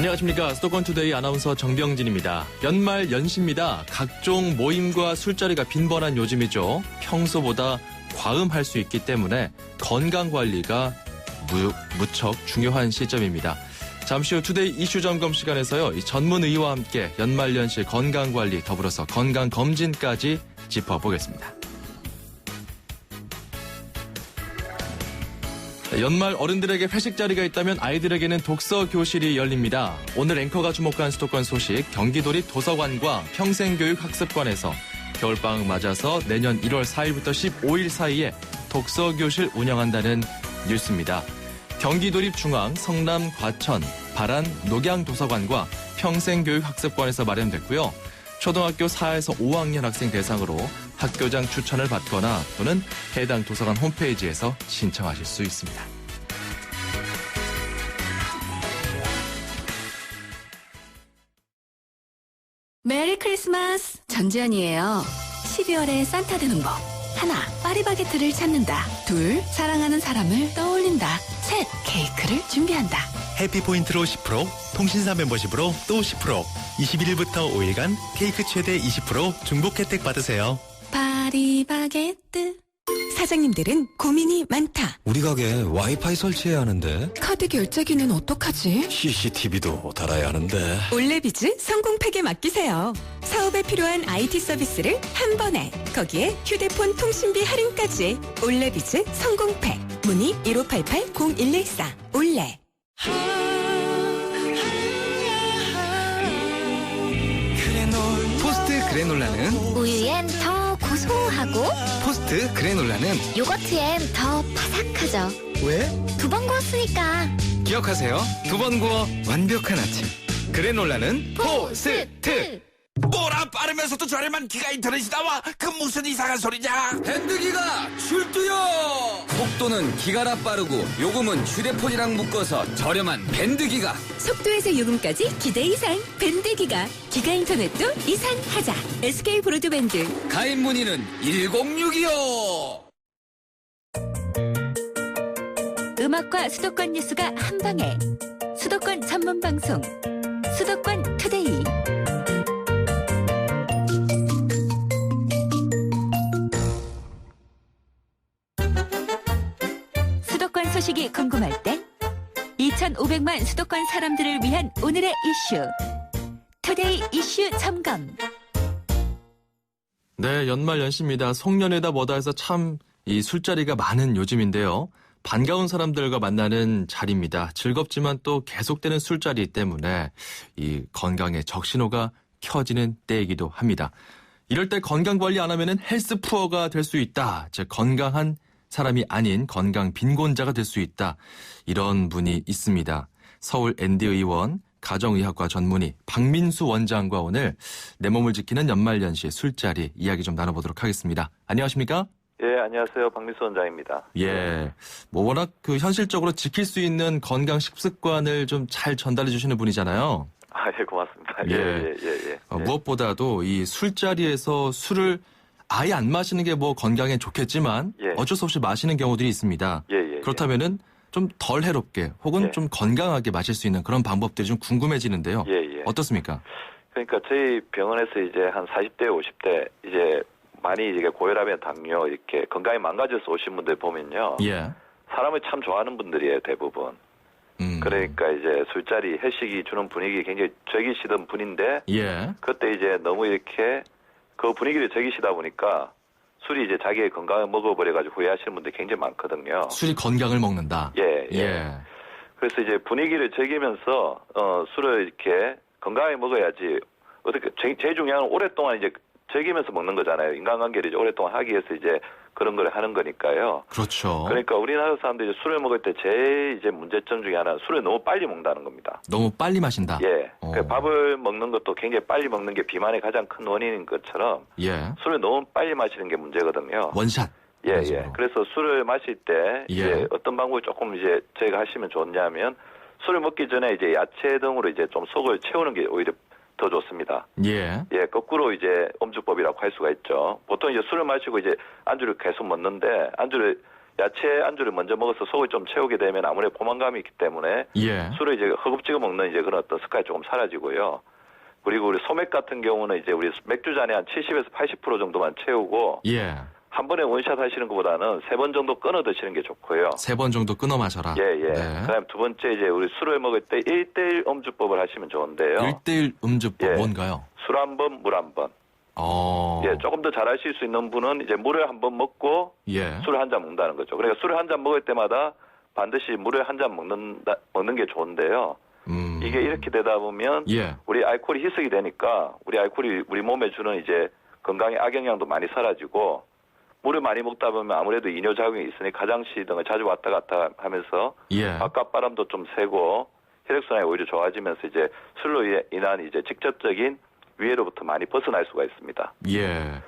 안녕하십니까. 수도권투데이 아나운서 정병진입니다. 연말 연시입니다. 각종 모임과 술자리가 빈번한 요즘이죠. 평소보다 과음할 수 있기 때문에 건강관리가 무척 중요한 시점입니다. 잠시 후 투데이 이슈 점검 시간에서요. 이 전문의와 함께 연말연시 건강관리 더불어서 건강검진까지 짚어보겠습니다. 연말 어른들에게 회식 자리가 있다면 아이들에게는 독서 교실이 열립니다. 오늘 앵커가 주목한 수도권 소식, 경기도립 도서관과 평생교육학습관에서 겨울방학 맞아서 내년 1월 4일부터 15일 사이에 독서 교실 운영한다는 뉴스입니다. 경기도립 중앙, 성남, 과천, 발안, 녹양도서관과 평생교육학습관에서 마련됐고요. 초등학교 4에서 5학년 학생 대상으로 학교장 추천을 받거나 또는 해당 도서관 홈페이지에서 신청하실 수 있습니다. 메리 크리스마스! 전지현이에요. 12월에 산타 되는 법. 하나, 파리바게트를 찾는다. 둘, 사랑하는 사람을 떠올린다. 셋, 케이크를 준비한다. 해피포인트로 10%, 통신사 멤버십으로 또 10%, 21일부터 5일간 케이크 최대 20% 중복 혜택 받으세요. 파리바게뜨. 사장님들은 고민이 많다. 우리 가게 와이파이 설치해야 하는데 카드 결제기는 어떡하지? CCTV도 달아야 하는데 올레비즈 성공팩에 맡기세요. 사업에 필요한 IT 서비스를 한 번에. 거기에 휴대폰 통신비 할인까지. 올레비즈 성공팩. 문의 1588-0114. 올레. 포스트 그래놀라는 우유엔 더 고소하고 포스트 그래놀라는 요거트엔 더 바삭하죠. 왜? 2번 구웠으니까. 기억하세요. 2번 구워 완벽한 아침. 그래놀라는 포스트. 뭐라 빠르면서도 저렴한 기가 인터넷이 나와? 그 무슨 이상한 소리냐? 밴드기가 출두요! 속도는 기가라 빠르고 요금은 휴대폰이랑 묶어서 저렴한 밴드기가. 속도에서 요금까지 기대 이상. 밴드기가. 기가 인터넷도 이상하자. SK 브로드밴드. 가입 문의는 1062요. 음악과 수도권 뉴스가 한방에. 수도권 전문 방송. 수도권 투데이. 수도권 소식이 궁금할 땐 2,500만 수도권 사람들을 위한 오늘의 이슈. 투데이 이슈 점검. 네, 연말 연시입니다. 송년회다 뭐다 해서 참 이 술자리가 많은 요즘인데요. 반가운 사람들과 만나는 자리입니다. 즐겁지만 또 계속되는 술자리 때문에 이 건강에 적신호가 켜지는 때이기도 합니다. 이럴 때 건강관리 안 하면은 헬스 푸어가 될 수 있다. 즉 건강한 사람이 아닌 건강 빈곤자가 될 수 있다. 이런 분이 있습니다. 서울 ND의원 가정의학과 전문의 박민수 원장과 오늘 내 몸을 지키는 연말연시 술자리 이야기 좀 나눠보도록 하겠습니다. 안녕하십니까? 예, 안녕하세요. 박민수 원장입니다. 예, 뭐 워낙 그 현실적으로 지킬 수 있는 건강 식습관을 좀 잘 전달해 주시는 분이잖아요. 아, 예, 고맙습니다. 예. 예. 무엇보다도 이 술자리에서 술을 아예 안 마시는 게 뭐 건강에 좋겠지만 어쩔 수 없이 마시는 경우들이 있습니다. 그렇다면은 좀 덜 해롭게 혹은 좀 건강하게 마실 수 있는 그런 방법들이 좀 궁금해지는데요. 어떻습니까? 그러니까 저희 병원에서 이제 한 40대, 50대 이제 많이 이게 고혈압이나 당뇨 이렇게 건강이 망가져서 오신 분들 보면요. 사람을 참 좋아하는 분들이에요, 대부분. 그러니까 이제 술자리, 회식이 주는 분위기 굉장히 즐기시던 분인데 그때 이제 너무 이렇게 그 분위기를 즐기시다 보니까 술이 이제 자기의 건강을 먹어버려가지고 후회하시는 분들이 굉장히 많거든요. 술이 건강을 먹는다. 그래서 이제 분위기를 즐기면서 술을 이렇게 건강하게 먹어야지. 어떻게 제일 중요한 건 오랫동안 이제 즐기면서 먹는 거잖아요. 인간관계를 이제 오랫동안 하기 위해서 이제 그런 걸 하는 거니까요. 그렇죠. 그러니까 우리나라 사람들이 술을 먹을 때 제일 이제 문제점 중에 하나는 술을 너무 빨리 먹는다는 겁니다. 너무 빨리 마신다. 그러니까 밥을 먹는 것도 굉장히 빨리 먹는 게 비만의 가장 큰 원인인 것처럼 술을 너무 빨리 마시는 게 문제거든요. 원샷. 그래서 술을 마실 때 이제 어떤 방법을 조금 이제 저희가 하시면 좋냐면 술을 먹기 전에 이제 야채 등으로 이제 좀 속을 채우는 게 오히려 더 좋습니다. 거꾸로 이제 엄주법이라고 할 수가 있죠. 보통 이제 술을 마시고 이제 안주를 계속 먹는데 안주를 야채 안주를 먼저 먹어서 속을 좀 채우게 되면 아무래도 포만감이 있기 때문에 예. 술을 이제 허겁지겁 먹는 이제 그런 어떤 습관이 조금 사라지고요. 그리고 우리 소맥 같은 경우는 이제 우리 맥주 잔에 한 70에서 80% 정도만 채우고 예. 한 번에 원샷 하시는 것보다는 3번 정도 끊어 드시는 게 좋고요. 3번 정도 끊어 마셔라. 예, 예. 네. 그다음 두 번째 이제 우리 술을 먹을 때 1대1 음주법을 하시면 좋은데요. 1대1 음주법 예. 뭔가요? 술 한 번, 물 한 번. 예, 조금 더 잘하실 수 있는 분은 이제 물을 한 번 먹고 예. 술을 한 잔 먹는다는 거죠. 그러니까 술을 한 잔 먹을 때마다 반드시 물을 한 잔 먹는 게 좋은데요. 이게 이렇게 되다 보면 예. 우리 알코올이 희석이 되니까 우리 알코올이 우리 몸에 주는 이제 건강에 악영향도 많이 사라지고 물을 많이 먹다 보면 아무래도 이뇨 작용이 있으니 가장시 등을 자주 왔다 갔다 하면서 예. 바깥바람도 좀 새고 혈액순환이 오히려 좋아지면서 이제 술로 인한 이제 직접적인 위해로부터 많이 벗어날 수가 있습니다. 예.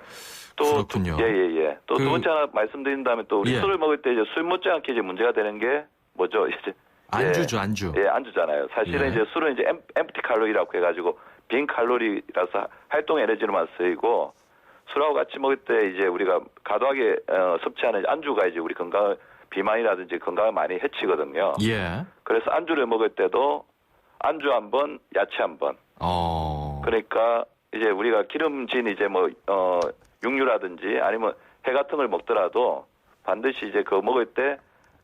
또 그렇군요. 예. 또 두 번째 하나 말씀드린다면 또 우리 예. 술을 먹을 때 이제 술 못지않게 이제 문제가 되는 게 뭐죠? 이제 안주죠, 안주. 예, 안주잖아요. 사실은 예. 이제 술은 이제 엠프티 칼로리라고 해가지고 빈 칼로리라서 활동 에너지로만 쓰이고 술하고 같이 먹을 때 이제 우리가 과도하게 섭취하는 안주가 이제 우리 건강 비만이라든지 건강을 많이 해치거든요. 예. 그래서 안주를 먹을 때도 안주 한 번, 야채 한 번. 그러니까 이제 우리가 기름진 이제 뭐 육류라든지 아니면 회 같은 걸 먹더라도 반드시 이제 그거 먹을 때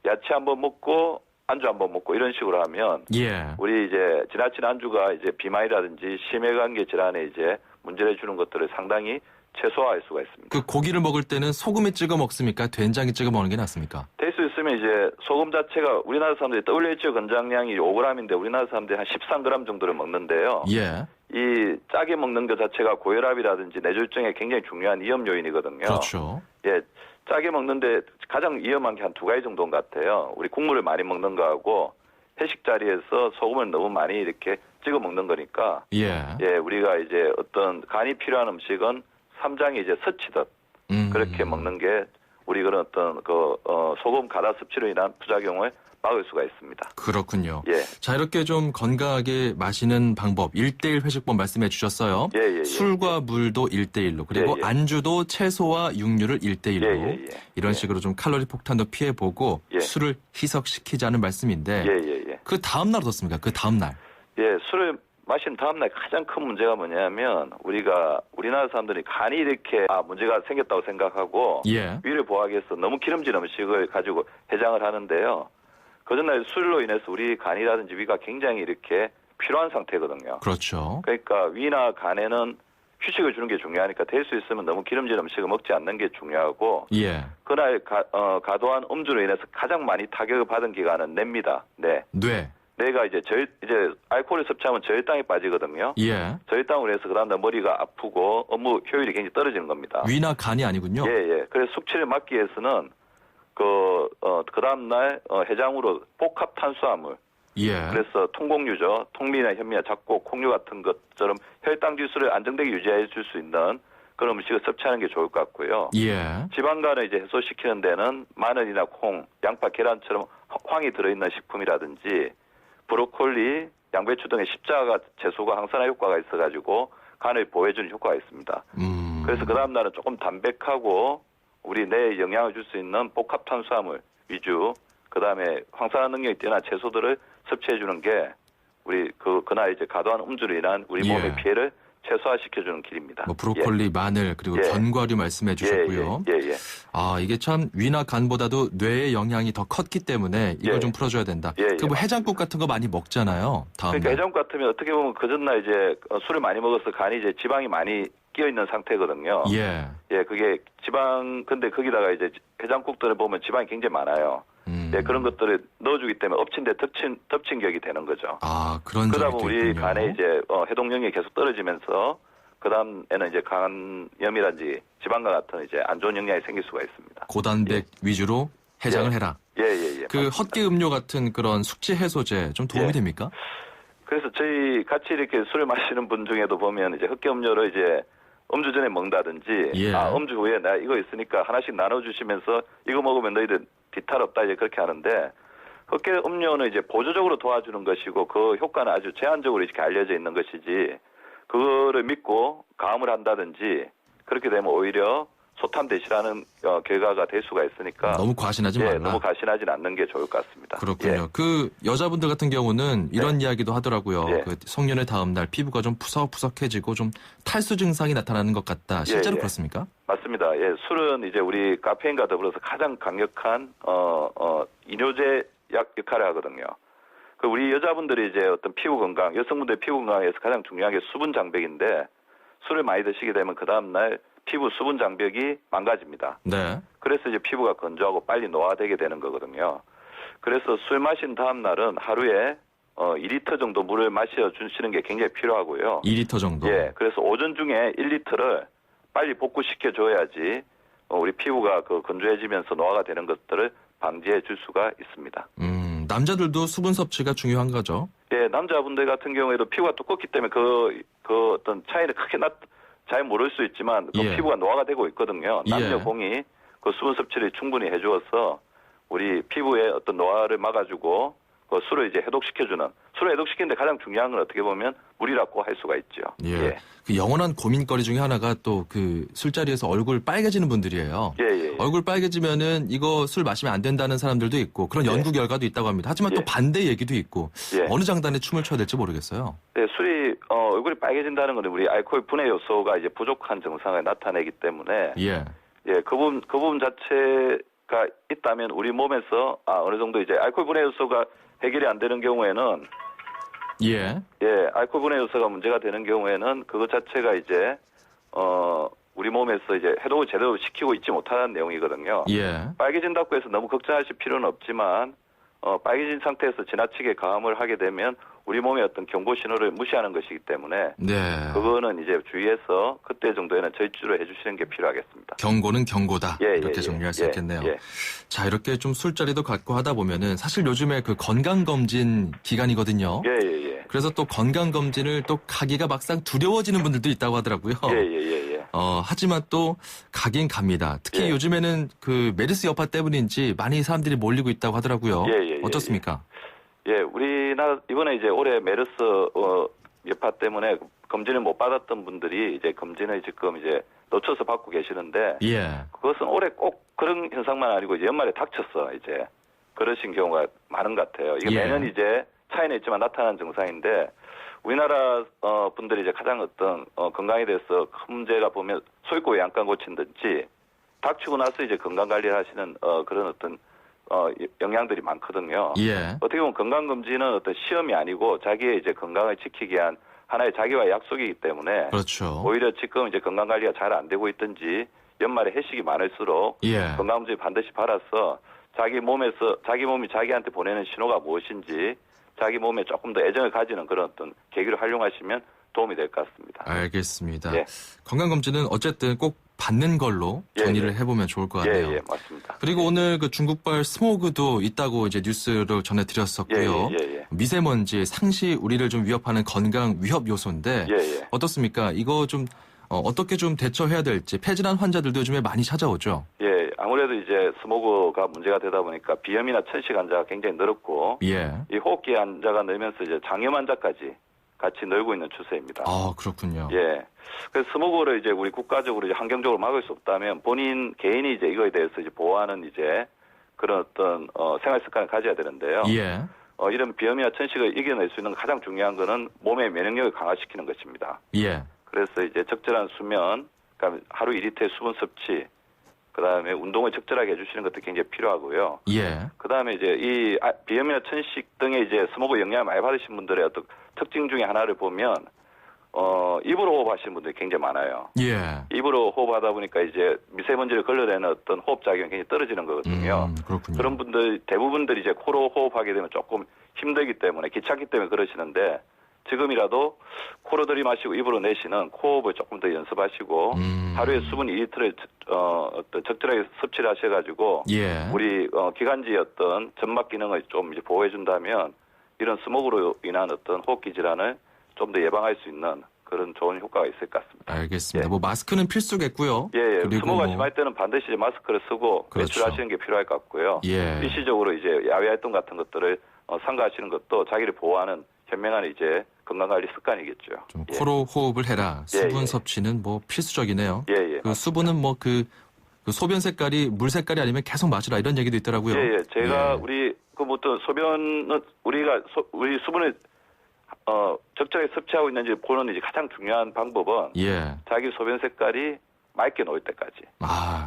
야채 한 번 먹고 안주 한 번 먹고 이런 식으로 하면 예. 우리 이제 지나친 안주가 이제 비만이라든지 심혈관계 질환에 이제 문제를 주는 것들을 상당히 최소화할 수가 있습니다. 그 고기를 먹을 때는 소금에 찍어 먹습니까? 된장에 찍어 먹는 게 낫습니까? 될 수 있으면 이제 소금 자체가 우리나라 사람들이 WHO 권장량이 5g인데 우리나라 사람들이 한 13g 정도를 먹는데요. 예. 이 짜게 먹는 것 자체가 고혈압이라든지 뇌졸중에 굉장히 중요한 위험 요인이거든요. 그렇죠. 예, 짜게 먹는데 가장 위험한 게 한 2가지 정도인 것 같아요. 우리 국물을 많이 먹는 거하고 회식 자리에서 소금을 너무 많이 이렇게 찍어 먹는 거니까. 예. 예, 우리가 이제 어떤 간이 필요한 음식은 삼장이 이제 스치듯 그렇게 먹는 게 우리 그런 어떤 소금 가다 섭취로 인한 부작용을 막을 수가 있습니다. 그렇군요. 예. 자, 이렇게 좀 건강하게 마시는 방법 1대1 회식법 말씀해 주셨어요. 예. 술과 물도 1대1로 그리고 예. 안주도 채소와 육류를 1대1로 예. 이런 식으로 좀 칼로리 폭탄도 피해보고 예. 술을 희석시키자는 말씀인데 예. 그 다음 날 어떻습니까? 그 다음 날. 예, 술을 마신 다음날 가장 큰 문제가 뭐냐면 우리나라 사람들이 간이 이렇게 문제가 생겼다고 생각하고 예. 위를 보호하기 위해서 너무 기름진 음식을 가지고 해장을 하는데요. 그 전날 술로 인해서 우리 간이라든지 위가 굉장히 이렇게 피로한 상태거든요. 그렇죠. 그러니까 위나 간에는 휴식을 주는 게 중요하니까 될 수 있으면 너무 기름진 음식을 먹지 않는 게 중요하고 예. 그날 과도한 음주로 인해서 가장 많이 타격을 받은 기관은 뇌입니다. 뇌. 뇌가 이제 알코올을 섭취하면 저혈당이 빠지거든요. 예. 저혈당으로 해서 그 다음날 머리가 아프고 업무 효율이 굉장히 떨어지는 겁니다. 위나 간이 아니군요. 예. 그래서 숙취를 막기 위해서는 그 다음날 해장으로 복합 탄수화물. 예. 그래서 통곡류죠. 통밀이나 현미나 잡곡, 콩류 같은 것처럼 혈당 지수를 안정되게 유지해 줄 수 있는 그런 음식을 섭취하는 게 좋을 것 같고요. 예. 지방간을 이제 해소시키는 데는 마늘이나 콩, 양파, 계란처럼 황이 들어있는 식품이라든지 브로콜리, 양배추 등의 십자가 채소가 항산화 효과가 있어가지고 간을 보호해주는 효과가 있습니다. 그래서 그 다음 날은 조금 담백하고 우리 뇌에 영향을 줄 수 있는 복합 탄수화물 위주, 그 다음에 항산화 능력이 뛰어난 채소들을 섭취해주는 게 우리 그날 이제 과도한 음주로 인한 우리 몸의 피해를 최소화시켜주는 길입니다. 뭐 브로콜리, 마늘 그리고 견과류 말씀해 주셨고요. 예. 이게 참 위나 간보다도 뇌의 영향이 더 컸기 때문에 이걸 좀 풀어줘야 된다. 그 뭐 해장국 같은 거 많이 먹잖아요. 그러니까 해장국 같으면 어떻게 보면 그 전날 이제 술을 많이 먹어서 간이 이제 지방이 많이 끼어 있는 상태거든요. 예, 그게 근데 거기다가 이제 해장국들을 보면 지방이 굉장히 많아요. 그런 것들을 넣어주기 때문에 엎친 데 덮친 격이 되는 거죠. 그런 그러다 점이 보면 우리 간에 이제 해독력이 계속 떨어지면서 그 다음에는 이제 간염이라든지 지방과 같은 이제 안 좋은 영향이 생길 수가 있습니다. 고단백 위주로 해장을 해라. 예. 그 헛개 음료 같은 그런 숙취 해소제 좀 도움이 됩니까? 그래서 저희 같이 이렇게 술을 마시는 분 중에도 보면 이제 흑개 음료를 이제 음주 전에 먹는다든지 음주 후에 나 이거 있으니까 하나씩 나눠주시면서 이거 먹으면 너희들 뒤탈 없다 이제 그렇게 하는데 흑개 음료는 이제 보조적으로 도와주는 것이고 그 효과는 아주 제한적으로 이렇게 알려져 있는 것이지 그거를 믿고 가음을 한다든지 그렇게 되면 오히려 소탐대시라는 결과가 될 수가 있으니까 너무 과신하지 말라. 너무 과신하진 않는 게 좋을 것 같습니다. 그렇군요. 그 여자분들 같은 경우는 이런 이야기도 하더라고요. 예. 그 성년의 다음 날 피부가 좀 푸석푸석해지고 좀 탈수 증상이 나타나는 것 같다. 실제로 그렇습니까? 맞습니다. 예, 술은 이제 우리 카페인과 더불어서 가장 강력한 이뇨제 약 역할을 하거든요. 그 우리 여자분들이 이제 어떤 피부 건강, 여성분들의 피부 건강에서 가장 중요한 게 수분 장벽인데 술을 많이 드시게 되면 그 다음 날 피부 수분 장벽이 망가집니다. 네. 그래서 이제 피부가 건조하고 빨리 노화되게 되는 거거든요. 그래서 술 마신 다음 날은 하루에 2리터 정도 물을 마셔 주시는 게 굉장히 필요하고요. 2리터 정도. 예. 그래서 오전 중에 1리터를 빨리 복구시켜 줘야지 우리 피부가 그 건조해지면서 노화가 되는 것들을 방지해 줄 수가 있습니다. 남자들도 수분 섭취가 중요한 거죠. 예, 남자분들 같은 경우에도 피부가 두껍기 때문에 그 어떤 차이를 크게 잘 모를 수 있지만 그 피부가 노화가 되고 있거든요. 남녀 공이 그 수분 섭취를 충분히 해주어서 우리 피부의 어떤 노화를 막아주고 그 술을 이제 해독시켜주는, 술을 해독시키는데 가장 중요한 건 어떻게 보면 물이라고 할 수가 있죠. 예. 그 영원한 고민거리 중에 하나가 또 그 술자리에서 얼굴 빨개지는 분들이에요. 얼굴 빨개지면은 이거 술 마시면 안 된다는 사람들도 있고 그런 연구 결과도 있다고 합니다. 하지만 또 반대 얘기도 있고 어느 장단에 춤을 춰야 될지 모르겠어요. 네, 술이 얼굴이 빨개진다는 건 우리 알코올 분해 요소가 이제 부족한 증상을 나타내기 때문에 그 부분 자체가 있다면 우리 몸에서 어느 정도 이제 알코올 분해 요소가 해결이 안 되는 경우에는 알코올 분해 요소가 문제가 되는 경우에는 그것 자체가 이제 우리 몸에서 이제 해독을 제대로 시키고 있지 못하는 내용이거든요. 빨개진다고 해서 너무 걱정하실 필요는 없지만 빨개진 상태에서 지나치게 가음을 하게 되면 우리 몸의 어떤 경고 신호를 무시하는 것이기 때문에 그거는 이제 주의해서 그때 정도에는 절주를 해주시는 게 필요하겠습니다. 경고는 경고다. 이렇게 정리할 수 있겠네요. 자, 이렇게 좀 술자리도 갖고 하다 보면은 사실 요즘에 그 건강검진 기간이거든요. 그래서 또 건강검진을 또 가기가 막상 두려워지는 분들도 있다고 하더라고요. 하지만 또 가긴 갑니다. 특히 요즘에는 그 메르스 여파 때문인지 많이 사람들이 몰리고 있다고 하더라고요. 어떻습니까? 우리나라 이번에 이제 올해 메르스 여파 때문에 검진을 못 받았던 분들이 이제 검진을 지금 이제 놓쳐서 받고 계시는데 그것은 올해 꼭 그런 현상만 아니고 이제 연말에 닥쳤어 이제 그러신 경우가 많은 것 같아요. 이게 매년 이제 차이는 있지만 나타나는 증상인데 우리나라 분들이 이제 가장 어떤 건강에 대해서 큰 문제가 보면 소입고 양간 고친든지 닥치고 나서 이제 건강 관리를 하시는 그런 어떤 영향들이 많거든요. 어떻게 보면 건강검진은 어떤 시험이 아니고 자기의 이제 건강을 지키기 위한 하나의 자기와의 약속이기 때문에 오히려 지금 이제 건강 관리가 잘 안 되고 있든지 연말에 회식이 많을수록 건강검진 반드시 받아서 자기 몸이 자기한테 보내는 신호가 무엇인지 자기 몸에 조금 더 애정을 가지는 그런 어떤 계기를 활용하시면 도움이 될 것 같습니다. 알겠습니다. 건강검진은 어쨌든 꼭 받는 걸로 정리를 해보면 좋을 것 같네요. 맞습니다. 그리고 오늘 그 중국발 스모그도 있다고 이제 뉴스를 전해드렸었고요. 미세먼지 상시 우리를 좀 위협하는 건강 위협 요소인데 어떻습니까? 이거 좀 어떻게 좀 대처해야 될지 폐질환 환자들도 요즘에 많이 찾아오죠. 아무래도 이제 스모그가 문제가 되다 보니까 비염이나 천식 환자가 굉장히 늘었고 이 호흡기 환자가 늘면서 이제 장염 환자까지 같이 늘고 있는 추세입니다. 그렇군요. 그래서 스모그를 이제 우리 국가적으로 이제 환경적으로 막을 수 없다면 개인이 이제 이거에 대해서 이제 보호하는 이제 그런 어떤 생활 습관을 가져야 되는데요. 이런 비염이나 천식을 이겨낼 수 있는 가장 중요한 거는 몸의 면역력을 강화시키는 것입니다. 그래서 이제 적절한 수면, 그러니까 하루 2리터의 수분 섭취, 그다음에 운동을 적절하게 해주시는 것도 굉장히 필요하고요. 그다음에 이제 이 비염이나 천식 등의 이제 스모그 영향을 많이 받으신 분들의 어떤 특징 중에 하나를 보면 입으로 호흡하시는 분들이 굉장히 많아요. 입으로 호흡하다 보니까 이제 미세먼지를 걸러내는 어떤 호흡 작용이 굉장히 떨어지는 거거든요. 그런 분들 대부분들이 이제 코로 호흡하게 되면 조금 힘들기 때문에 귀찮기 때문에 그러시는데 지금이라도 코로 들이마시고 입으로 내쉬는 코호흡을 조금 더 연습하시고 하루에 수분 2리터를 어떤 적절하게 섭취를 하셔가지고 우리 기관지의 어떤 점막 기능을 좀 이제 보호해 준다면 이런 스모그로 인한 어떤 호흡기 질환을 좀 더 예방할 수 있는 그런 좋은 효과가 있을 것 같습니다. 알겠습니다. 뭐 마스크는 필수겠고요. 그리고 스모그가 심할 때는 반드시 마스크를 쓰고 외출하시는 게 필요할 것 같고요. 일시적으로 이제 야외 활동 같은 것들을 삼가하시는 것도 자기를 보호하는 현명한 이제 건강관리 습관이겠죠. 좀 코로 호흡을 해라. 수분 섭취는 뭐 필수적이네요. 그 수분은 뭐 그 소변 색깔이 물 색깔이 아니면 계속 마시라 이런 얘기도 있더라고요. 예. 제가 예. 우리 그 어떤 소변은 우리 수분을 적절하게 섭취하고 있는지 보는 이제 가장 중요한 방법은 예. 자기 소변 색깔이 맑게 놓을 때까지,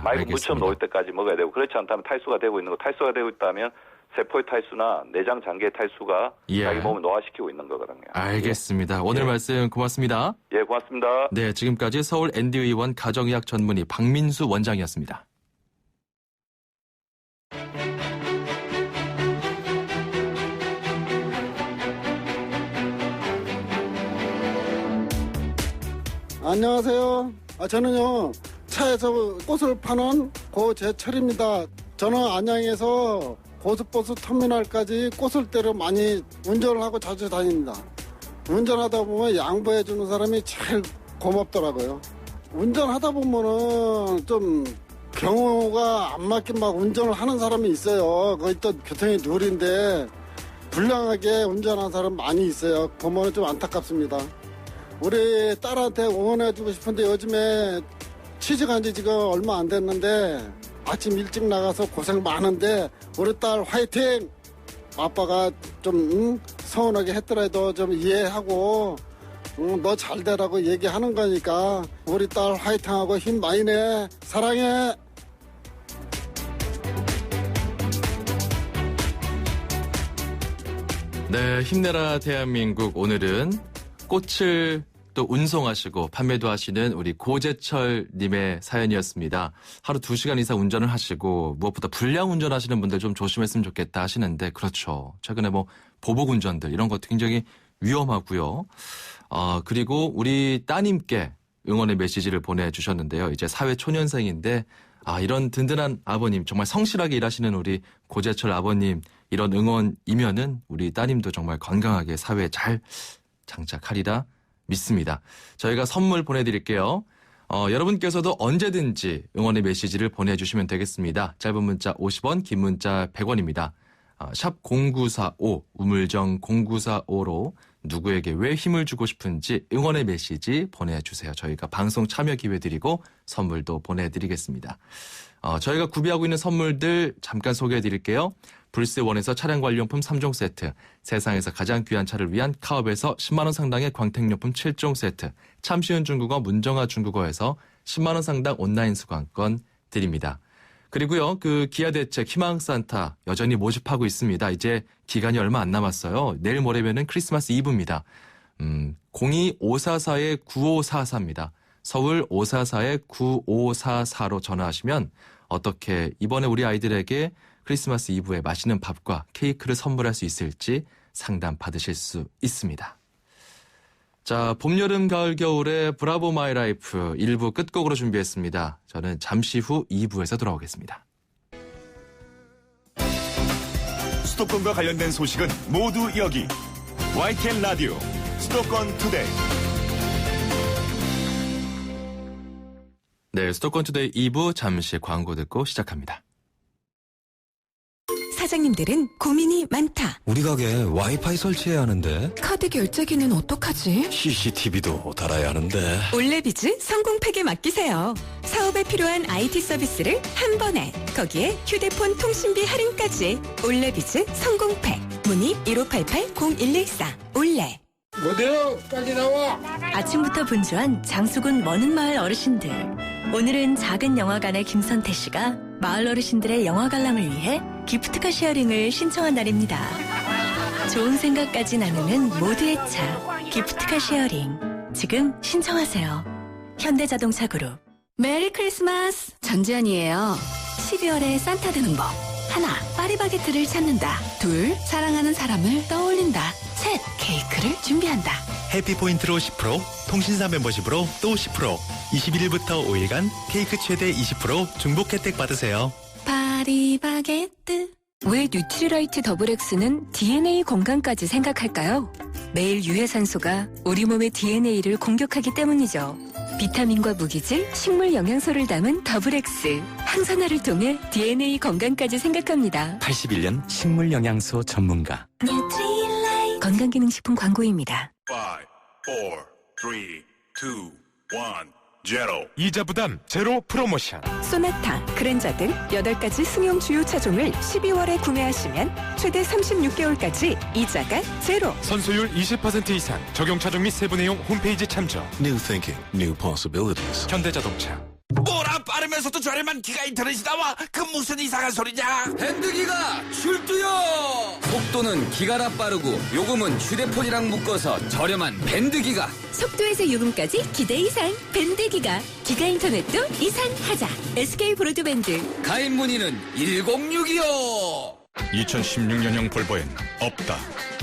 맑은 물처럼 놓을 때까지 먹어야 되고, 그렇지 않다면 탈수가 되고 있는 거, 탈수가 되고 있다면 세포의 탈수나 내장 장기의 탈수가 예. 자기 몸을 노화시키고 있는 거거든요. 알겠습니다. 오늘 말씀 고맙습니다. 예, 고맙습니다. 네, 지금까지 서울 ND의원 가정의학 전문의 박민수 원장이었습니다. 안녕하세요. 저는요 차에서 꽃을 파는 고재철입니다. 저는 안양에서 고속버스 터미널까지 꽃을 때려 많이 운전을 하고 자주 다닙니다. 운전하다 보면 양보해 주는 사람이 제일 고맙더라고요. 운전하다 보면은 좀 경우가 안 맞게 막 운전을 하는 사람이 있어요. 거의 또 교통이 누린데 불량하게 운전하는 사람 많이 있어요. 보면은 좀 안타깝습니다. 우리 딸한테 응원해주고 싶은데 요즘에 취직한 지 지금 얼마 안 됐는데 아침 일찍 나가서 고생 많은데 우리 딸 화이팅! 아빠가 좀 서운하게 했더라도 좀 이해하고 너 잘 되라고 얘기하는 거니까 우리 딸 화이팅하고 힘 많이 내. 사랑해. 네, 힘내라 대한민국. 오늘은 꽃을 또 운송하시고 판매도 하시는 우리 고재철 님의 사연이었습니다. 하루 2시간 이상 운전을 하시고 무엇보다 불량 운전하시는 분들 좀 조심했으면 좋겠다 하시는데 그렇죠. 최근에 뭐 보복 운전들 이런 것도 굉장히 위험하고요. 그리고 우리 따님께 응원의 메시지를 보내주셨는데요. 이제 사회초년생인데 이런 든든한 아버님, 정말 성실하게 일하시는 우리 고재철 아버님 이런 응원이면은 우리 따님도 정말 건강하게 사회에 잘 장착하리라 믿습니다. 저희가 선물 보내드릴게요. 여러분께서도 언제든지 응원의 메시지를 보내주시면 되겠습니다. 짧은 문자 50원, 긴 문자 100원입니다. 샵 0945, 우물정 0945로 누구에게 왜 힘을 주고 싶은지 응원의 메시지 보내주세요. 저희가 방송 참여 기회 드리고 선물도 보내드리겠습니다. 저희가 구비하고 있는 선물들 잠깐 소개해드릴게요. 불스원에서 차량 관리용품 3종 세트, 세상에서 가장 귀한 차를 위한 카업에서 10만 원 상당의 광택용품 7종 세트, 참 쉬운 중국어 문정아 중국어에서 10만 원 상당 온라인 수강권 드립니다. 그리고요, 그 기아 대책 희망 산타 여전히 모집하고 있습니다. 이제 기간이 얼마 안 남았어요. 내일 모레면은 크리스마스 이브입니다. 02-544-9544입니다. 서울 544-9544로 전화하시면 어떻게 이번에 우리 아이들에게 크리스마스 이브에 맛있는 밥과 케이크를 선물할 수 있을지 상담 받으실 수 있습니다. 자, 봄, 여름, 가을, 겨울의 브라보 마이 라이프 1부 끝곡으로 준비했습니다. 저는 잠시 후 2부에서 돌아오겠습니다. 수도권과 관련된 소식은 모두 여기. YTN 라디오 수도권 투데이. 네, 수도권 투데이 2부 잠시 광고 듣고 시작합니다. 사장님들은 고민이 많다. 우리 가게 와이파이 설치해야 하는데 카드 결제기는 어떡하지? CCTV도 달아야 하는데 올레비즈 성공팩에 맡기세요. 사업에 필요한 IT 서비스를 한 번에. 거기에 휴대폰 통신비 할인까지. 올레비즈 성공팩. 문의 1588-0114. 올레. 뭐대요? 빨리 나와. 아침부터 분주한 장수군 머는마을 어르신들. 오늘은 작은 영화관의 김선태 씨가 마을 어르신들의 영화 관람을 위해 기프트카 쉐어링을 신청한 날입니다. 좋은 생각까지 나누는 모두의 차 기프트카 쉐어링. 지금 신청하세요. 현대자동차 그룹. 메리 크리스마스. 전지현이에요. 12월에 산타 드는 법. 하나, 파리바게트를 찾는다. 둘, 사랑하는 사람을 떠올린다. 셋, 케이크를 준비한다. 해피포인트로 10%, 통신사 멤버십으로 또 10%, 21일부터 5일간 케이크 최대 20% 중복 혜택 받으세요. 파리바게뜨. 왜 뉴트리라이트 더블엑스는 DNA 건강까지 생각할까요? 매일 유해산소가 우리 몸의 DNA를 공격하기 때문이죠. 비타민과 무기질, 식물 영양소를 담은 더블엑스. 항산화를 통해 DNA 건강까지 생각합니다. 81년 식물 영양소 전문가. 뉴트리라이트. 건강기능식품 광고입니다. 5, 4, 3, 2, 1. 제로. 이자 부담 제로 프로모션. 소나타, 그랜저 등 8가지 승용 주요 차종을 12월에 구매하시면 최대 36개월까지 이자가 제로. 선수율 20% 이상. 적용 차종 및 세부 내용 홈페이지 참조. New thinking, new possibilities. 현대자동차. 뭐라 빠르면서도 저렴한 기가 인터넷이 나와? 그 무슨 이상한 소리냐? 밴드기가 출두요! 속도는 기가라 빠르고 요금은 휴대폰이랑 묶어서 저렴한 밴드기가. 속도에서 요금까지 기대 이상 밴드기가. 기가 인터넷도 이상하자. SK 브로드밴드. 가입 문의는 1062요! 2016년형 볼보엔 없다.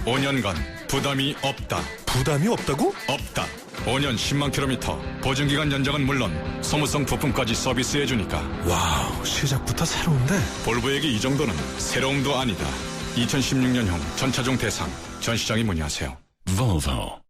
5년간 부담이 없다. 부담이 없다고? 없다. 5년 10만 킬로미터, 보증기간 연장은 물론 소모성 부품까지 서비스해주니까. 와우, 시작부터 새로운데? 볼보에게 이 정도는 새로움도 아니다. 2016년형 전차종 대상, 전 시장에 문의하세요. Volvo.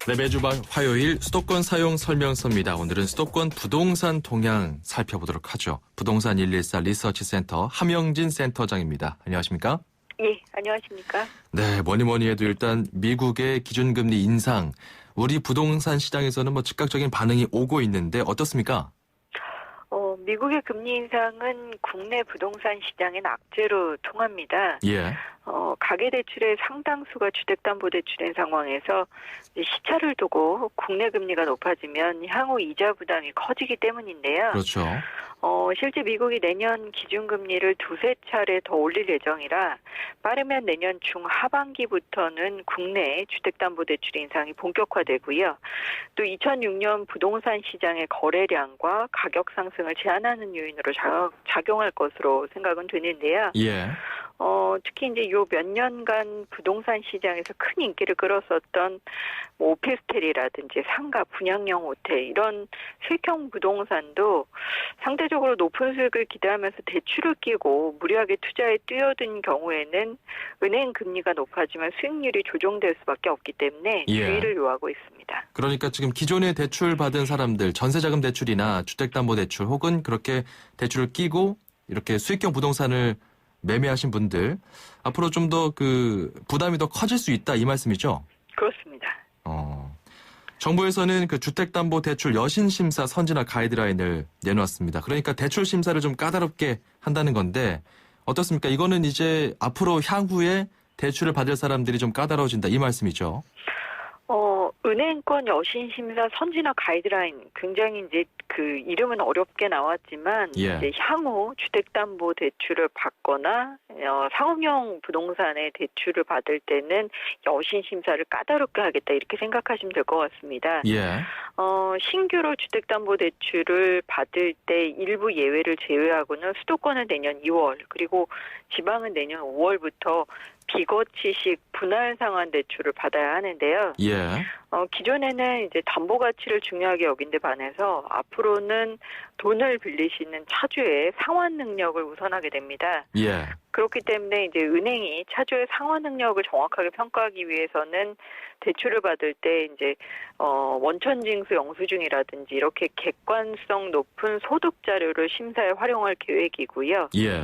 네, 매주 화요일 수도권 사용 설명서입니다. 오늘은 수도권 부동산 동향 살펴보도록 하죠. 부동산 114 리서치 센터 함영진 센터장입니다. 안녕하십니까? 예, 안녕하십니까? 네, 뭐니 해도 일단 미국의 기준금리 인상, 우리 부동산 시장에서는 즉각적인 반응이 오고 있는데 어떻습니까? 미국의 금리 인상은 국내 부동산 시장엔 악재로 통합니다. 예. 가계대출의 상당수가 주택담보대출인 상황에서 시차를 두고 국내 금리가 높아지면 향후 이자 부담이 커지기 때문인데요. 그렇죠. 실제 미국이 내년 기준금리를 두세 차례 더 올릴 예정이라 빠르면 내년 중하반기부터는 국내 주택담보대출 인상이 본격화되고요. 또 2006년 부동산 시장의 거래량과 가격 상승을 제한하는 요인으로 작용할 것으로 생각은 되는데요. 예. 특히 이제 요 몇 년간 부동산 시장에서 큰 인기를 끌었었던 오피스텔이라든지 상가, 분양형 호텔 이런 수익형 부동산도 상대적으로 높은 수익을 기대하면서 대출을 끼고 무리하게 투자에 뛰어든 경우에는 은행 금리가 높아지면 수익률이 조정될 수밖에 없기 때문에 주의를 요하고 있습니다. 그러니까 지금 기존에 대출 받은 사람들, 전세자금 대출이나 주택담보대출 혹은 그렇게 대출을 끼고 이렇게 수익형 부동산을 매매하신 분들 앞으로 좀 더 부담이 더 커질 수 있다 이 말씀이죠? 그렇습니다. 정부에서는 주택담보대출 여신심사 선진화 가이드라인을 내놓았습니다. 그러니까 대출 심사를 좀 까다롭게 한다는 건데 어떻습니까? 이거는 이제 앞으로 향후에 대출을 받을 사람들이 좀 까다로워진다 이 말씀이죠? 은행권 여신심사 선진화 가이드라인 굉장히 이제 이름은 어렵게 나왔지만 이제 향후 주택담보대출을 받거나 상업용 부동산의 대출을 받을 때는 여신심사를 까다롭게 하겠다 이렇게 생각하시면 될 것 같습니다. 예. 신규로 주택담보대출을 받을 때 일부 예외를 제외하고는 수도권은 내년 2월 그리고 지방은 내년 5월부터 비거치식 분할 상환 대출을 받아야 하는데요. 예. 기존에는 이제 담보 가치를 중요하게 여긴 데 반해서 앞으로는 돈을 빌릴 수 있는 차주의 상환 능력을 우선하게 됩니다. 예. 그렇기 때문에 이제 은행이 차주의 상환 능력을 정확하게 평가하기 위해서는 대출을 받을 때 이제 원천징수 영수증이라든지 이렇게 객관성 높은 소득 자료를 심사에 활용할 계획이고요. 예.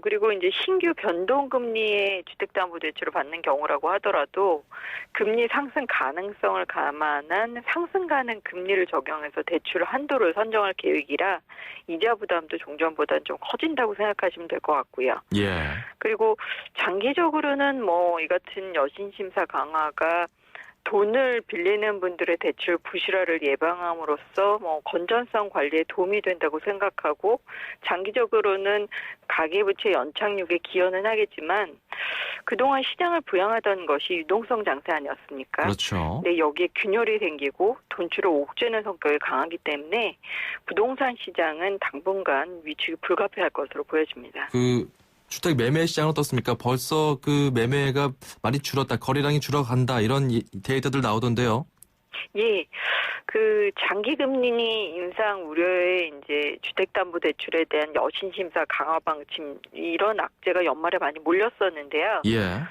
그리고 이제 신규 변동금리의 주택담보대출을 받는 경우라고 하더라도 금리 상승 가능성을 감안한 상승 가능 금리를 적용해서 대출 한도를 선정할 계획이라 이자 부담도 종전보다는 좀 커진다고 생각하시면 될 것 같고요. 예. 그리고 장기적으로는 이 같은 여신심사 강화가 돈을 빌리는 분들의 대출 부실화를 예방함으로써 건전성 관리에 도움이 된다고 생각하고 장기적으로는 가계부채 연착륙에 기여는 하겠지만 그동안 시장을 부양하던 것이 유동성 장세 아니었습니까? 그렇죠. 근데 여기에 균열이 생기고 돈줄을 옥죄는 성격이 강하기 때문에 부동산 시장은 당분간 위축이 불가피할 것으로 보여집니다. 주택 매매 시장은 어떻습니까? 벌써 매매가 많이 줄었다, 거래량이 줄어간다 이런 데이터들 나오던데요. 예, 그 장기금리 인상 우려에 이제 주택담보대출에 대한 여신심사 강화 방침 이런 악재가 연말에 많이 몰렸었는데요. 예.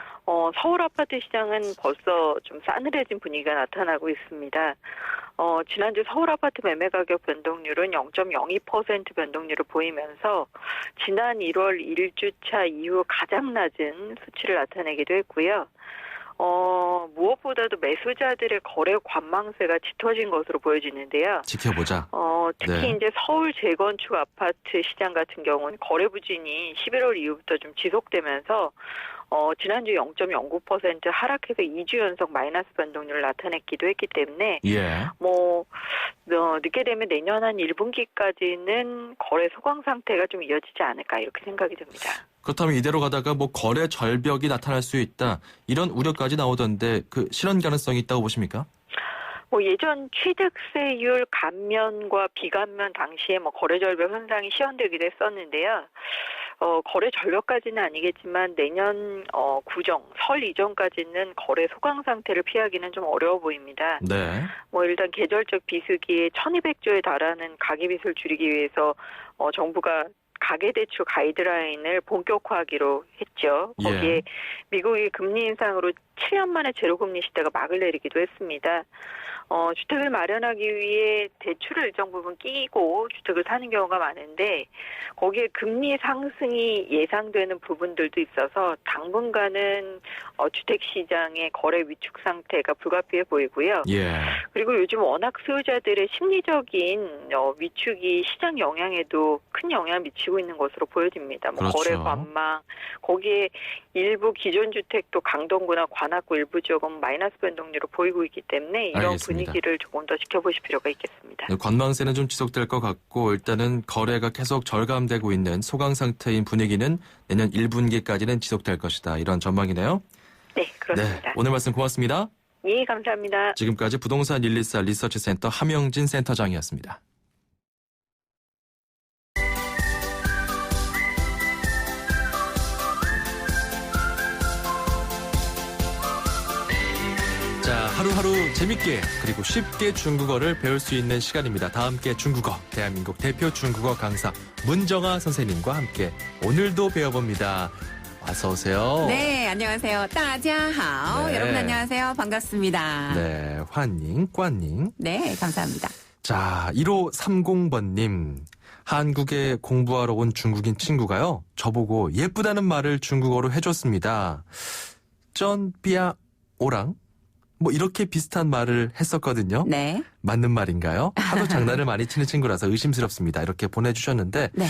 서울 아파트 시장은 벌써 좀 싸늘해진 분위기가 나타나고 있습니다. 지난주 서울 아파트 매매 가격 변동률은 0.02% 변동률을 보이면서 지난 1월 1주차 이후 가장 낮은 수치를 나타내기도 했고요. 무엇보다도 매수자들의 거래 관망세가 짙어진 것으로 보여지는데요. 지켜보자. 특히 네. 이제 서울 재건축 아파트 시장 같은 경우는 거래 부진이 11월 이후부터 좀 지속되면서 지난주 0.09% 하락해서 2주 연속 마이너스 변동률을 나타냈기도 했기 때문에 예. 늦게 되면 내년 한 1분기까지는 거래 소강 상태가 좀 이어지지 않을까 이렇게 생각이 듭니다. 그렇다면 이대로 가다가 뭐 거래 절벽이 나타날 수 있다 이런 우려까지 나오던데 그 실현 가능성이 있다고 보십니까? 예전 취득세율 감면과 비감면 당시에 거래 절벽 현상이 시현되기도 했었는데요. 거래 절벽까지는 아니겠지만 내년 구정, 설 이전까지는 거래 소강 상태를 피하기는 좀 어려워 보입니다. 네. 일단 계절적 비수기에 1,200조에 달하는 가계빚을 줄이기 위해서 정부가 가계대출 가이드라인을 본격화하기로 했죠. 거기에 미국이 금리 인상으로 7년 만에 제로금리 시대가 막을 내리기도 했습니다. 주택을 마련하기 위해 대출을 일정 부분 끼고 주택을 사는 경우가 많은데 거기에 금리 상승이 예상되는 부분들도 있어서 당분간은 주택시장의 거래 위축 상태가 불가피해 보이고요. 예. 그리고 요즘 워낙 소유자들의 심리적인 위축이 시장 영향에도 큰 영향을 미치고 있는 것으로 보여집니다. 그렇죠. 거래 관망, 거기에 일부 기존 주택도 강동구나 관악구 일부 지역은 마이너스 변동률을 보이고 있기 때문에 이런 알겠습니다. 분위기를 조금 더 지켜보실 필요가 있겠습니다. 관망세는 좀 지속될 것 같고 일단은 거래가 계속 절감되고 있는 소강 상태인 분위기는 내년 1분기까지는 지속될 것이다. 이런 전망이네요. 네, 그렇습니다. 네, 오늘 말씀 고맙습니다. 예, 감사합니다. 지금까지 부동산 114 리서치센터 함영진 센터장이었습니다. 자, 하루하루 재밌게 그리고 쉽게 중국어를 배울 수 있는 시간입니다. 다 함께 중국어, 대한민국 대표 중국어 강사 문정아 선생님과 함께 오늘도 배워봅니다. 어서 오세요. 네, 안녕하세요. 大家好. 네. 여러분 안녕하세요. 반갑습니다. 네, 환닝, 꽌닝. 네, 감사합니다. 자, 1530번님. 한국에 공부하러 온 중국인 친구가요. 저보고 예쁘다는 말을 중국어로 해줬습니다. 쩐삐아 오랑? 뭐 이렇게 비슷한 말을 했었거든요. 네. 맞는 말인가요? 하도 장난을 많이 치는 친구라서 의심스럽습니다. 이렇게 보내주셨는데 네.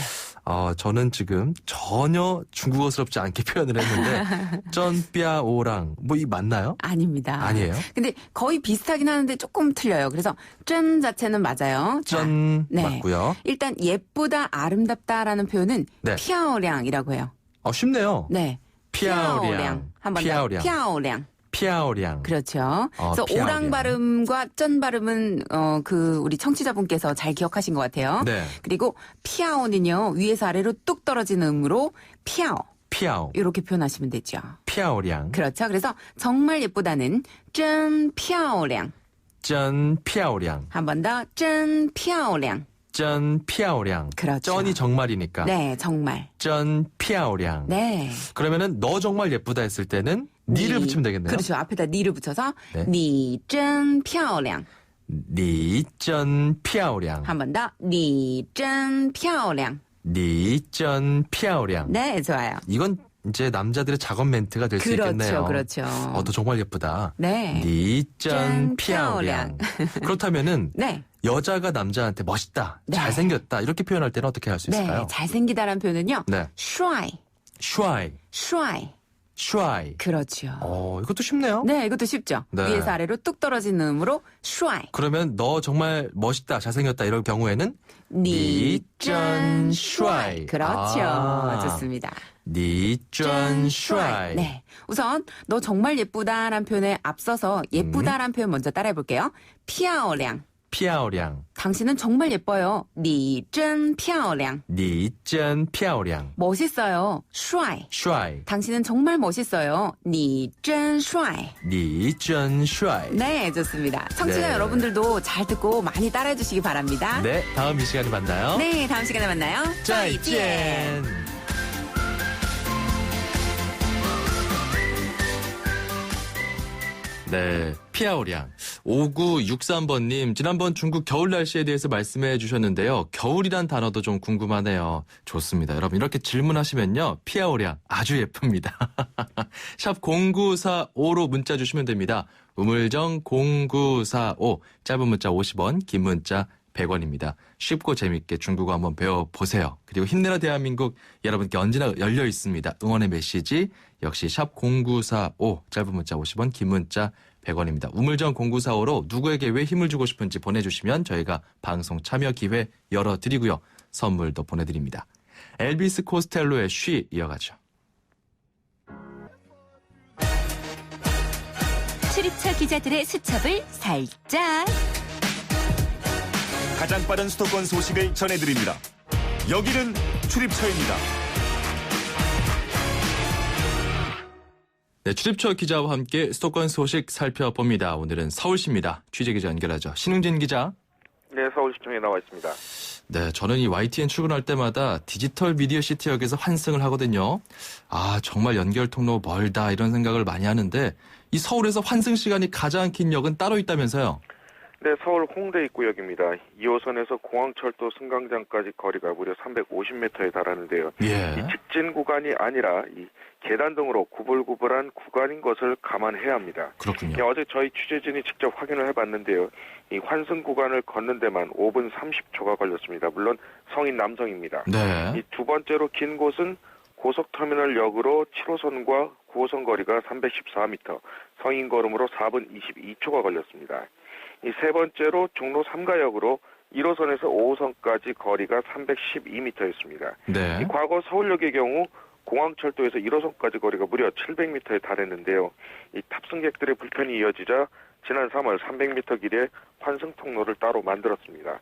저는 지금 전혀 중국어스럽지 않게 표현을 했는데 쩐삐아 오랑 뭐 이 맞나요? 아닙니다. 아니에요? 근데 거의 비슷하긴 하는데 조금 틀려요. 그래서 쩐 자체는 맞아요. 쩐 네. 맞고요. 일단 예쁘다, 아름답다라는 표현은 네. 피아오량이라고 해요. 쉽네요. 네. 피아오량. 한번 더. 피아오량. 피아오량. 피아오량. 그렇죠. 그래서 피아오량. 오랑 발음과 쩐 발음은 우리 청취자분께서 잘 기억하신 것 같아요. 네. 그리고 피아오는요. 위에서 아래로 뚝 떨어지는 음으로 피아오. 피아오. 이렇게 표현하시면 되죠. 피아오량. 그렇죠. 그래서 정말 예쁘다는 쩐 피아오량. 쩐 피아오량. 한 번 더 쩐 피아오량. 쩐 피아오량. 그렇죠. 쩐이 정말이니까. 네, 정말. 쩐 피아오량. 네. 그러면은 너 정말 예쁘다 했을 때는 니를 붙이면 되겠네요. 그렇죠. 앞에다 니를 붙여서 네. 니 쩐 피아오량. 니 쩐 피아오량. 한 번 더 니 쩐 피아오량. 니 쩐 피아오량. 네, 좋아요. 이건 이제 남자들의 작업 멘트가 될 수 있겠네요. 그렇죠. 너 정말 예쁘다. 네. 니 쩐 쩐 피아오량. 그렇다면은 네. 여자가 남자한테 멋있다, 네. 잘생겼다 이렇게 표현할 때는 어떻게 할 수 있을까요? 네, 잘생기다라는 표현은요. 네. 슈아이. 슈아이. 슈아이. 슈아이. 그렇죠. 이것도 쉽네요. 네, 이것도 쉽죠. 네. 위에서 아래로 뚝 떨어지는 음으로 슈아이. 그러면 너 정말 멋있다, 잘생겼다 이런 경우에는 니쩐 슈아이. 그렇죠. 좋습니다. 니쩐 슈아이. 네. 우선 너 정말 예쁘다라는 표현에 앞서서 예쁘다라는 표현 먼저 따라해 볼게요. 피아오량. 피아오량. 당신은 정말 예뻐요. 你真漂亮. 你真漂亮. 멋있어요. 帅. 帅. 당신은 정말 멋있어요. 你真帅. 你真帅. 네, 좋습니다. 청취자 네. 여러분들도 잘 듣고 많이 따라해 주시기 바랍니다. 네, 다음 이 시간에 만나요. 네, 다음 시간에 만나요. 再见. 네, 피아오량. 5963번님, 지난번 중국 겨울 날씨에 대해서 말씀해 주셨는데요. 겨울이란 단어도 좀 궁금하네요. 좋습니다. 여러분, 이렇게 질문하시면요. 피아오량 아주 예쁩니다. 샵 0945로 문자 주시면 됩니다. 우물정 0945, 짧은 문자 50원, 긴 문자 100원입니다. 쉽고 재밌게 중국어 한번 배워보세요. 그리고 힘내라 대한민국 여러분께 언제나 열려 있습니다. 응원의 메시지 역시 샵 0945, 짧은 문자 50원, 긴 문자 100원입니다. 우물정 0945로 누구에게 왜 힘을 주고 싶은지 보내주시면 저희가 방송 참여 기회 열어드리고요. 선물도 보내드립니다. 엘비스 코스텔로의 쉬 이어가죠. 출입처 기자들의 수첩을 살짝. 가장 빠른 수도권 소식을 전해드립니다. 여기는 출입처입니다. 네, 출입처 기자와 함께 수도권 소식 살펴봅니다. 오늘은 서울시입니다. 취재기자 연결하죠. 신웅진 기자. 네, 서울시청에 나와 있습니다. 네, 저는 이 YTN 출근할 때마다 디지털 미디어 시티역에서 환승을 하거든요. 아, 정말 연결 통로 멀다 이런 생각을 많이 하는데 이 서울에서 환승 시간이 가장 긴 역은 따로 있다면서요? 네, 서울 홍대 입구역입니다. 2호선에서 공항철도 승강장까지 거리가 무려 350m에 달하는데요. 예. 이 직진 구간이 아니라 이 계단 등으로 구불구불한 구간인 것을 감안해야 합니다. 그렇군요. 네, 어제 저희 취재진이 직접 확인을 해봤는데요. 이 환승 구간을 걷는 데만 5분 30초가 걸렸습니다. 물론 성인 남성입니다. 네. 이 두 번째로 긴 곳은 고속터미널역으로 7호선과 9호선 거리가 314m, 성인 걸음으로 4분 22초가 걸렸습니다. 이 세 번째로 종로 3가역으로 1호선에서 5호선까지 거리가 312m였습니다. 네. 이 과거 서울역의 경우 공항철도에서 1호선까지 거리가 무려 700m에 달했는데요. 이 탑승객들의 불편이 이어지자 지난 3월 300m 길이의 환승 통로를 따로 만들었습니다.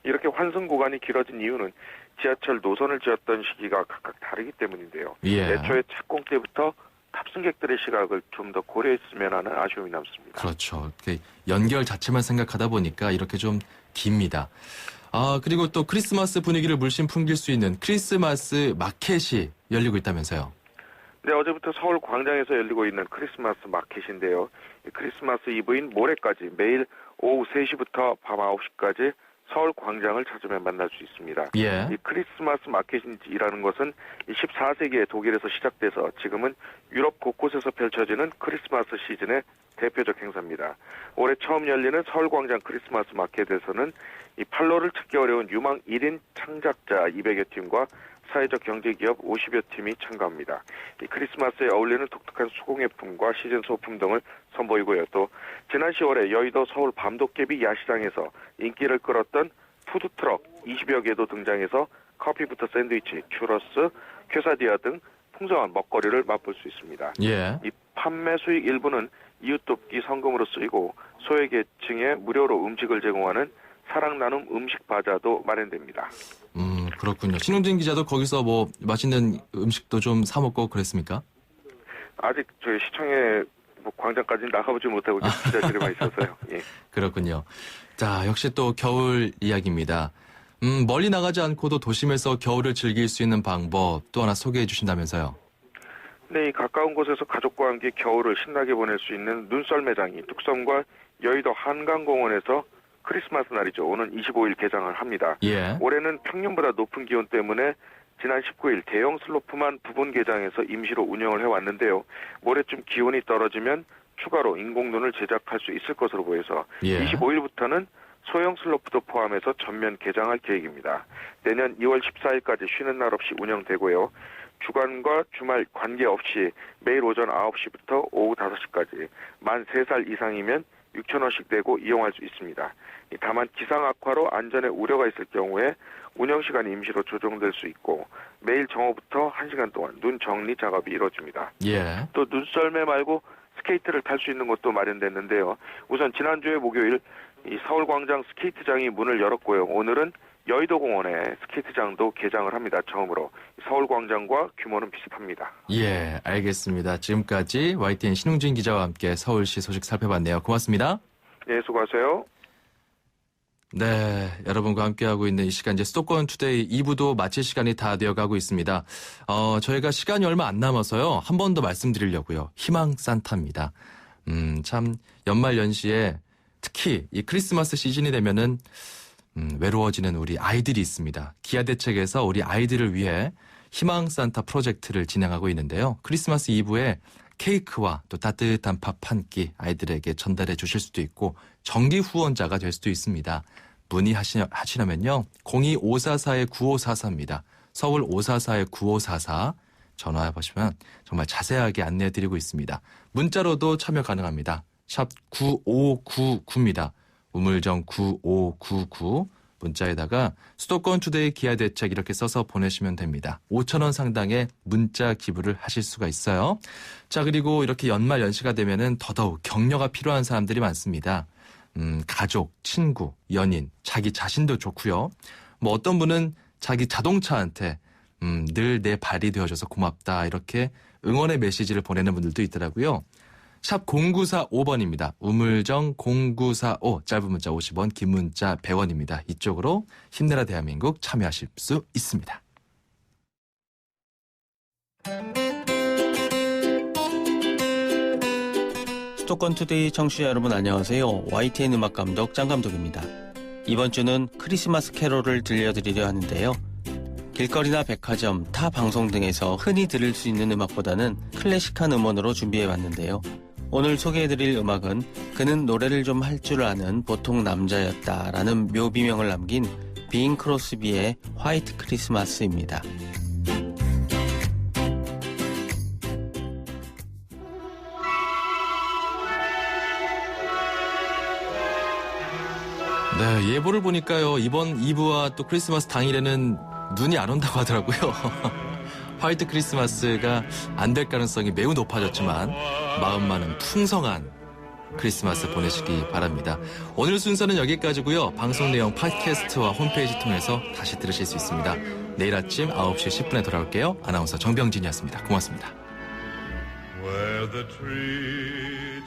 이렇게 환승 구간이 길어진 이유는 지하철 노선을 지었던 시기가 각각 다르기 때문인데요. 예. 애초에 착공 때부터 탑승객들의 시각을 좀 더 고려했으면 하는 아쉬움이 남습니다. 그렇죠. 연결 자체만 생각하다 보니까 이렇게 좀 깁니다. 아, 그리고 또 크리스마스 분위기를 물씬 풍길 수 있는 크리스마스 마켓이 열리고 있다면서요? 네, 어제부터 서울 광장에서 열리고 있는 크리스마스 마켓인데요. 크리스마스 이브인 모레까지 매일 오후 3시부터 밤 9시까지 서울 광장을 찾으면 만날 수 있습니다. 예. 이 크리스마스 마켓이라는 것은 14세기에 독일에서 시작돼서 지금은 유럽 곳곳에서 펼쳐지는 크리스마스 시즌의 대표적 행사입니다. 올해 처음 열리는 서울 광장 크리스마스 마켓에서는 이 판로를 찾기 어려운 유망 1인 창작자 200여 팀과 사회적 경제기업 50여 팀이 참가합니다. 이 크리스마스에 어울리는 독특한 수공예품과 시즌 소품 등을 선보이고요. 또 지난 10월에 여의도 서울 밤도깨비 야시장에서 인기를 끌었던 푸드트럭 20여 개도 등장해서 커피부터 샌드위치, 추러스, 퀘사디아 등 풍성한 먹거리를 맛볼 수 있습니다. 예. 이 판매 수익 일부는 이웃 돕기 성금으로 쓰이고 소외계층에 무료로 음식을 제공하는 사랑 나눔 음식 바자도 마련됩니다. 그렇군요. 신웅진 기자도 거기서 뭐 맛있는 음식도 좀 사 먹고 그랬습니까? 아직 저희 시청에 뭐 광장까지 나가보지 못하고 기자실에만 있어서요. 예. 그렇군요. 자, 역시 또 겨울 이야기입니다. 멀리 나가지 않고도 도심에서 겨울을 즐길 수 있는 방법 또 하나 소개해 주신다면서요? 네, 이 가까운 곳에서 가족과 함께 겨울을 신나게 보낼 수 있는 눈썰 매장이 뚝섬과 여의도 한강공원에서 크리스마스 날이죠. 오는 25일 개장을 합니다. 예. 올해는 평년보다 높은 기온 때문에 지난 19일 대형 슬로프만 부분 개장해서 임시로 운영을 해왔는데요. 모레쯤 기온이 떨어지면 추가로 인공눈을 제작할 수 있을 것으로 보여서 예. 25일부터는 소형 슬로프도 포함해서 전면 개장할 계획입니다. 내년 2월 14일까지 쉬는 날 없이 운영되고요. 주간과 주말 관계없이 매일 오전 9시부터 오후 5시까지 만 3살 이상이면 6,000원씩 내고 이용할 수 있습니다. 다만 기상 악화로 안전에 우려가 있을 경우에 운영 시간이 임시로 조정될 수 있고 매일 정오부터 1시간 동안 눈 정리 작업이 이루어집니다. 예. 또 눈썰매 말고 스케이트를 탈 수 있는 곳도 마련됐는데요. 우선 지난주에 목요일 이 서울광장 스케이트장이 문을 열었고요. 오늘은 여의도공원에 스케이트장도 개장을 합니다. 처음으로. 서울광장과 규모는 비슷합니다. 예, 알겠습니다. 지금까지 YTN 신웅진 기자와 함께 서울시 소식 살펴봤네요. 고맙습니다. 네, 수고하세요. 네, 여러분과 함께하고 있는 이 시간 이제 수도권 투데이 2부도 마칠 시간이 다 되어가고 있습니다. 저희가 시간이 얼마 안 남아서요. 한 번 더 말씀드리려고요. 희망 산타입니다. 참 연말 연시에 특히 이 크리스마스 시즌이 되면은 외로워지는 우리 아이들이 있습니다. 기아대책에서 우리 아이들을 위해 희망 산타 프로젝트를 진행하고 있는데요. 크리스마스 이브에 케이크와 또 따뜻한 밥 한 끼 아이들에게 전달해 주실 수도 있고 정기 후원자가 될 수도 있습니다. 문의하시려면요. 02-544-9544입니다. 서울 544-9544 전화해 보시면 정말 자세하게 안내해 드리고 있습니다. 문자로도 참여 가능합니다. 샵 9599입니다. 우물정 9599 문자에다가 수도권 투데이 기아대책 이렇게 써서 보내시면 됩니다. 5,000원 상당의 문자 기부를 하실 수가 있어요. 자, 그리고 이렇게 연말 연시가 되면은 더더욱 격려가 필요한 사람들이 많습니다. 가족, 친구, 연인, 자기 자신도 좋고요. 뭐 어떤 분은 자기 자동차한테 늘 내 발이 되어줘서 고맙다 이렇게 응원의 메시지를 보내는 분들도 있더라고요. 샵 0945번입니다. 우물정 0945 짧은 문자 50원 긴 문자 100원입니다. 이쪽으로 힘내라 대한민국 참여하실 수 있습니다. 수도권 투데이 청취자 여러분 안녕하세요. YTN 음악감독 짱감독입니다. 이번 주는 크리스마스 캐롤을 들려드리려 하는데요. 길거리나 백화점, 타 방송 등에서 흔히 들을 수 있는 음악보다는 클래식한 음원으로 준비해봤는데요. 오늘 소개해드릴 음악은 그는 노래를 좀 할 줄 아는 보통 남자였다라는 묘비명을 남긴 빈 크로스비의 화이트 크리스마스입니다. 네, 예보를 보니까요. 이번 2부와 또 크리스마스 당일에는 눈이 안 온다고 하더라고요. 화이트 크리스마스가 안 될 가능성이 매우 높아졌지만 마음만은 풍성한 크리스마스 보내시기 바랍니다. 오늘 순서는 여기까지고요. 방송 내용 팟캐스트와 홈페이지 통해서 다시 들으실 수 있습니다. 내일 아침 9시 10분에 돌아올게요. 아나운서 정병진이었습니다. 고맙습니다. Where the tree